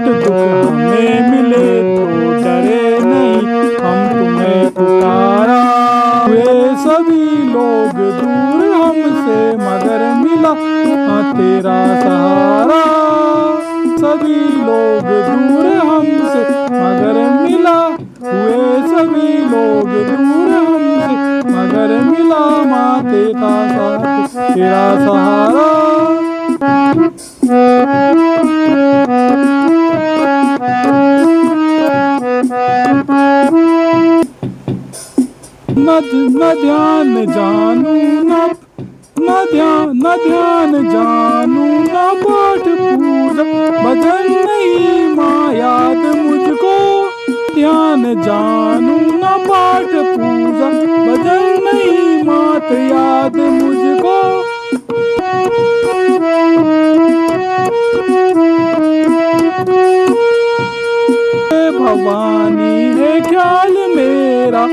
बिकट दुख हमें मिले तो डरे नहीं हम तुम्हें पुकारा। हुए सभी लोग दूर हमसे मगर मिला तेरा सहारा। सभी लोग दूर हमसे मगर मिला, हुए सभी लोग दूर हमसे मगर मिला माँ तेरा सहारा। न ध्यान जानू न ध्यान जानू न पाठ पूजा भजन नहीं माँ याद मुझको। ध्यान जानू न पाठ पूजा भजन नहीं मात याद मुझको। भवानी है ख्याल मेरा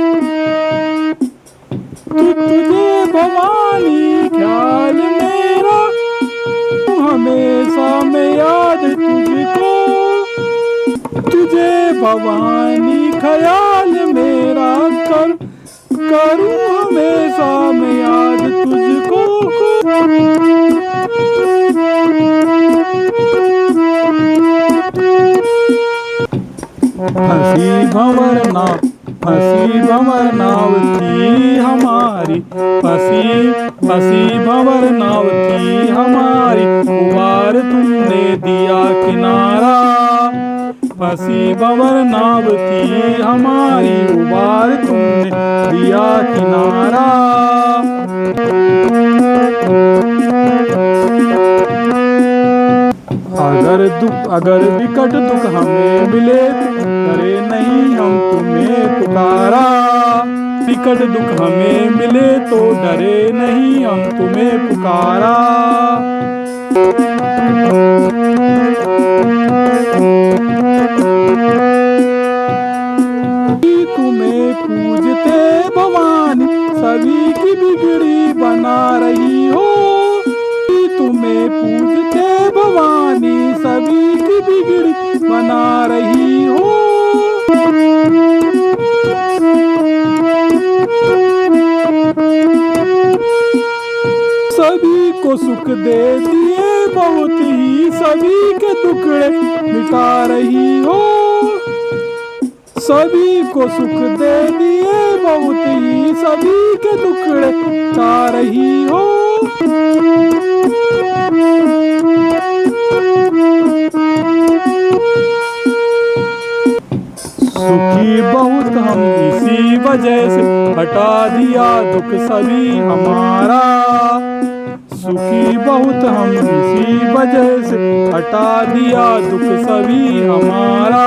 तुझे भवानी ख्याल मेरा, हमेशा मैं याद तुझको। तुझे भवानी ख्याल मेरा करूं हमेशा मैं याद तुझको। हंसी भंवर नाव थी हमारी, हंसी भंवर नाव थी हमारी, उबार तुमने दिया किनारा। हंसी भंवर नाव थी हमारी, उबार तुमने दिया किनारा। अगर विकट दुख हमें मिले डरे नहीं हम तुम्हें पुकारा। विकट दुख हमें मिले तो डरे नहीं हम तुम्हें पुकारा। तुम्हें पूजते भवानी सभी की बिगड़ी बना रही हो। तुम्हें पूजते भवानी सभी की बिगड़ी बना रही हो। सभी को सुख दे दिए बहुत ही सभी के टुकड़े मिटा रही हो। सभी को सुख दे दिए बहुत ही सभी के टुकड़े मिटा रही हो। सुखी बहुत हम इसी वजह से हटा दिया दुख सभी हमारा। सुखी बहुत हम इसी वजह से हटा दिया दुख सभी हमारा।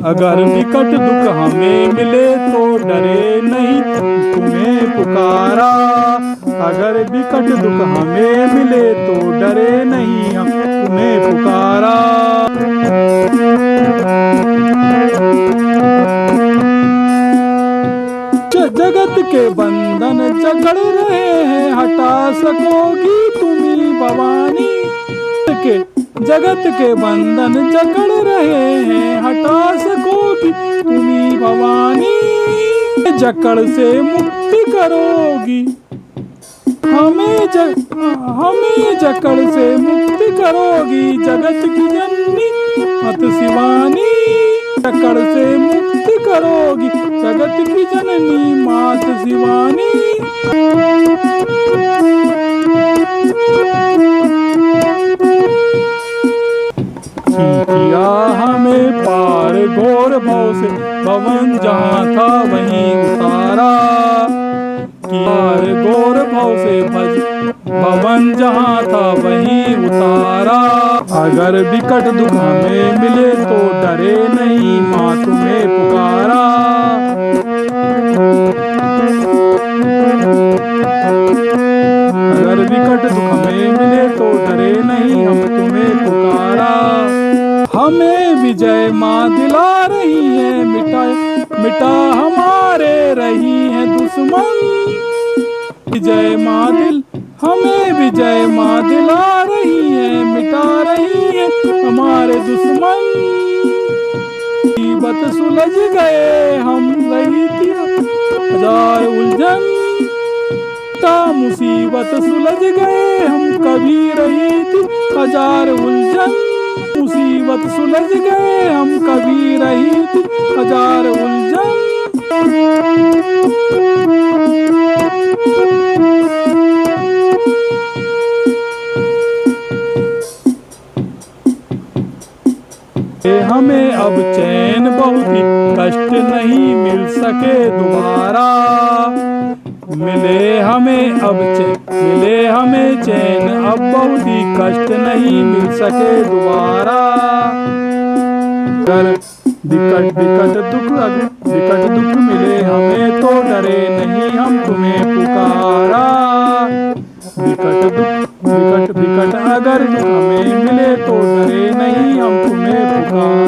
अगर विकट दुख हमें मिले तो डरे नहीं तुम्हें पुकारा। अगर विकट दुख हमें मिले तो डरे नहीं हम तुम्हें पुकारा। जगत के बंधन जकड़ रहे हैं हटा सकोगी तुम्ही भवानी। जगत के बंधन जकड़ रहे हैं हटा सकोगी तुम्ही भवानी। जकड़ से मुक्ति करोगी हमें जकड़ से मुक्ति करोगी जगत की जननी मत शिवानी। जकड़ से मुक्ति करोगी जगत की जननी मात शिवानी। किया हमें पार घोर भव से भवन जहाँ था वहीं उतारा। पार घोर भव से भवन जहाँ था वहीं उतारा। अगर विकट दुख हमें मिले तो डरे नहीं माँ तुम्हें पुकारा। अगर विकट दुख हमें मिले तो डरे नहीं हम तुम्हें पुकारा। हमें विजय माँ दिला रही है मिटा हमारे रही है दुश्मन। विजय माँ हमें विजय माँ दिला रही है मिटा रही है हमारे दुश्मन। मुसीबत सुलझ गए हम रही थी हजार उलझन। मुसीबत सुलझ गए हम कभी रही थी हजार उलझन। मुसीबत सुलझ गए हम कभी रही थी हजार उलझन। हमें अब चैन बहुत ही कष्ट नहीं मिल सके दोबारा। मिले हमें चैन अब बहुत ही कष्ट नहीं मिल सके दोबारा। अगर विकट दुख मिले हमें तो डरे नहीं हम तुम्हें पुकारा। विकट अगर दुख हमें मिले तो डरे नहीं हम तुम्हें पुकारा।